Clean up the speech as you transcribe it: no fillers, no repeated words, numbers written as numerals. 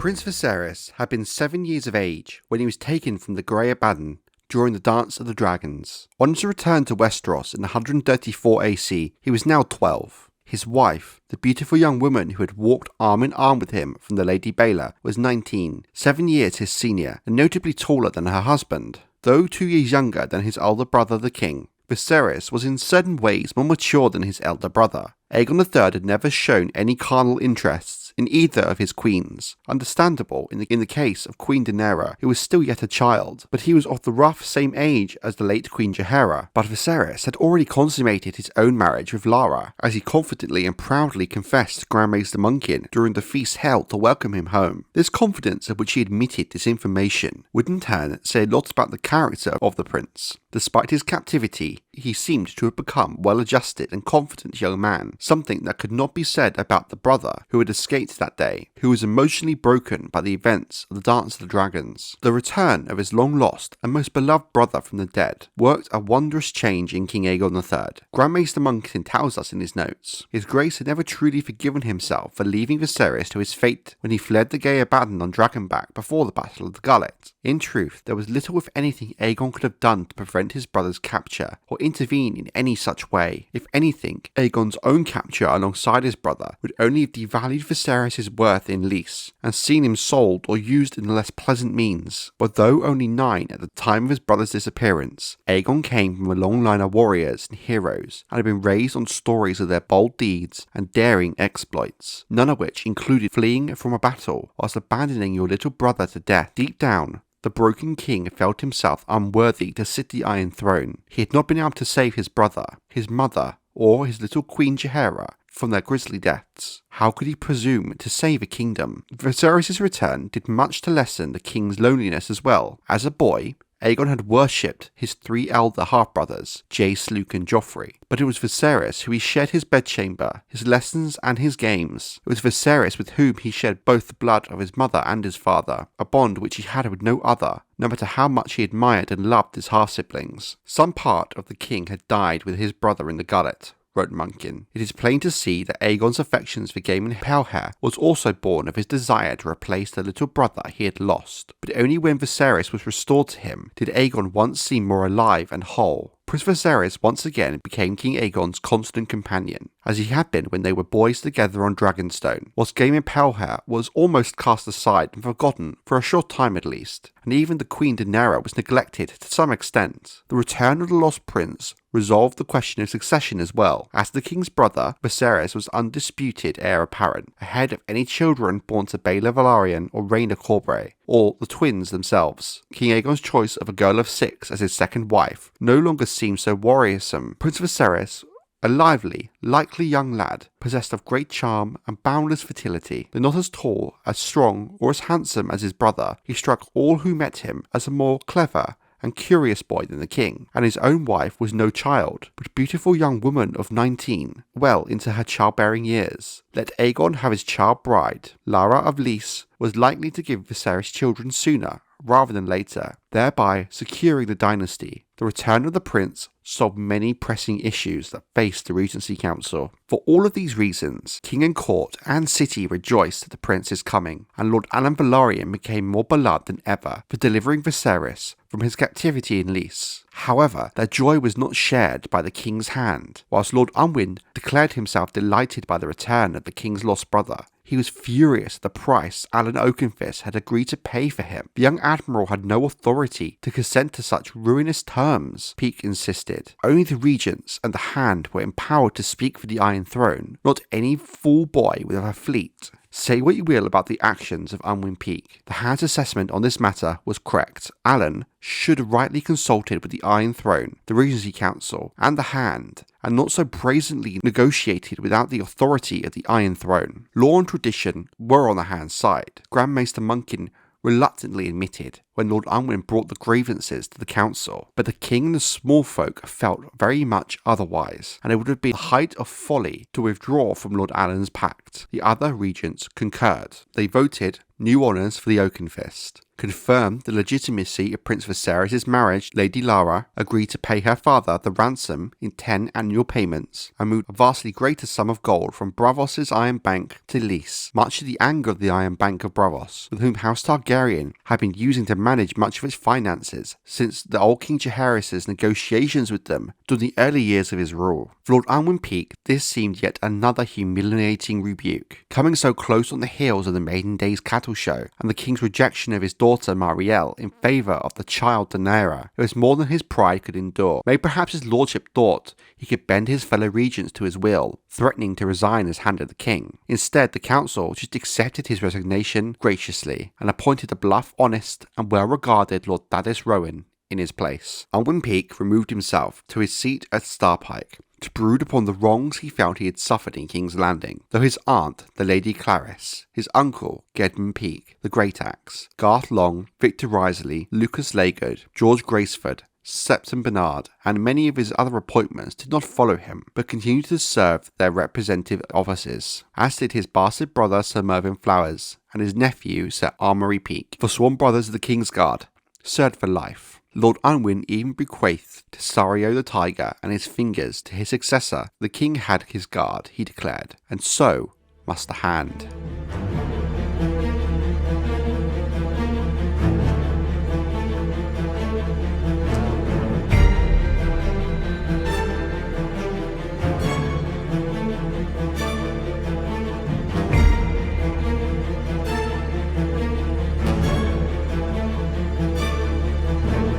Prince Viserys had been 7 years of age when he was taken from the Grey Abaddon during the Dance of the Dragons. On his return to Westeros in 134 AC, he was now 12. His wife, the beautiful young woman who had walked arm in arm with him from the Lady Baelor, was 19, 7 years his senior, and notably taller than her husband. Though 2 years younger than his older brother the king, Viserys was in certain ways more mature than his elder brother. Aegon III had never shown any carnal interests in either of his queens, understandable in the case of Queen Daenerys, who was still yet a child, but he was of the rough same age as the late Queen Jaehaera. But Viserys had already consummated his own marriage with Lara, as he confidently and proudly confessed to Grand Maester Munkin during the feast held to welcome him home. This confidence of which he admitted this information would in turn say a lot about the character of the prince. Despite his captivity, he seemed to have become well-adjusted and confident young man, something that could not be said about the brother who had escaped that day, who was emotionally broken by the events of the Dance of the Dragons. The return of his long-lost and most beloved brother from the dead worked a wondrous change in King Aegon III. Grand Maester Munkin tells us in his notes, His Grace had never truly forgiven himself for leaving Viserys to his fate when he fled the Grey Abaddon on Dragonback before the Battle of the Gullet. In truth, there was little if anything Aegon could have done to prevent his brother's capture, or intervene in any such way. If anything, Aegon's own capture alongside his brother would only have devalued Viserys' worth in lease, and seen him sold or used in less pleasant means. But though only 9 at the time of his brother's disappearance, Aegon came from a long line of warriors and heroes, and had been raised on stories of their bold deeds and daring exploits, none of which included fleeing from a battle whilst abandoning your little brother to death. Deep down, the broken king felt himself unworthy to sit the Iron Throne. He had not been able to save his brother, his mother, or his little Queen Jaehaera from their grisly deaths. How could he presume to save a kingdom? Viserys' return did much to lessen the king's loneliness as well. As a boy, Aegon had worshipped his 3 elder half-brothers, Jace, Luke and Joffrey, but it was Viserys who he shared his bedchamber, his lessons and his games. It was Viserys with whom he shared both the blood of his mother and his father, a bond which he had with no other, no matter how much he admired and loved his half-siblings. Some part of the king had died with his brother in the Gullet, wrote Munkin. It is plain to see that Aegon's affections for Gaiman Pelhair was also born of his desire to replace the little brother he had lost. But only when Viserys was restored to him did Aegon once seem more alive and whole. Prince Viserys once again became King Aegon's constant companion, as he had been when they were boys together on Dragonstone, whilst Gaiman Pelhair was almost cast aside and forgotten for a short time at least, and even the Queen Daenerys was neglected to some extent. The return of the Lost Prince resolved the question of succession as well. As the king's brother, Viserys was undisputed heir apparent, ahead of any children born to Alyn Velaryon or Rhaena Corbray, or the twins themselves. King Aegon's choice of a girl of 6 as his second wife no longer seemed so worrisome. Prince Viserys, a lively, likely young lad, possessed of great charm and boundless fertility. Though not as tall, as strong, or as handsome as his brother, he struck all who met him as a more clever and curious boy than the king, and his own wife was no child, but a beautiful young woman of 19, well into her childbearing years. Let Aegon have his child bride. Lara of Lys was likely to give Viserys children sooner rather than later, thereby securing the dynasty. The return of the prince solved many pressing issues that faced the Regency Council. For all of these reasons, king and court and city rejoiced at the prince's coming, and Lord Alyn Velaryon became more beloved than ever for delivering Viserys from his captivity in Lys. However, their joy was not shared by the king's hand. Whilst Lord Unwin declared himself delighted by the return of the king's lost brother, he was furious at the price Alan Oakenfist had agreed to pay for him. The young admiral had no authority to consent to such ruinous terms, Peake insisted. Only the regents and the Hand were empowered to speak for the Iron Throne, not any fool boy with a fleet. Say what you will about the actions of Unwin Peake, the Hand's assessment on this matter was correct. Alan should have rightly consulted with the Iron Throne, the Regency Council, and the Hand, and not so brazenly negotiated without the authority of the Iron Throne. Law and tradition were on the Hand's side. Grand Maester Munkin reluctantly admitted when Lord Unwin brought the grievances to the council, but the king and the small folk felt very much otherwise, and it would have been the height of folly to withdraw from Lord Alan's pact. The other regents concurred. They voted new honours for the Oakenfist, confirmed the legitimacy of Prince Viserys' marriage, Lady Lara agreed to pay her father the ransom in 10 annual payments, and moved a vastly greater sum of gold from Braavos' Iron Bank to Lys, much to the anger of the Iron Bank of Braavos, with whom House Targaryen had been using to manage much of its finances since the old King Jaehaerys' negotiations with them during the early years of his rule. For Lord Unwin Peake, this seemed yet another humiliating rebuke. Coming so close on the heels of the Maiden Days cattle show and the king's rejection of his daughter Marielle in favour of the child Daenerys, it was more than his pride could endure. Maybe perhaps his lordship thought he could bend his fellow regents to his will, threatening to resign as hand of the king. Instead, the council just accepted his resignation graciously and appointed a bluff, honest and well-regarded Lord Thaddeus Rowan in his place. Unwin Peake removed himself to his seat at Starpike to brood upon the wrongs he felt he had suffered in King's Landing, though his aunt, the Lady Clarys, his uncle, Gedmund Peake, the Great Axe, Garth Long, Victor Risley, Lucas Lagood, George Graceford, Septon Bernard, and many of his other appointments did not follow him, but continued to serve their representative offices, as did his bastard brother Sir Mervyn Flowers, and his nephew Sir Amory Peake, the sworn brothers of the King's Guard, served for life. Lord Unwin even bequeathed to Sario the Tiger and his fingers to his successor. The king had his guard, he declared, and so must the hand.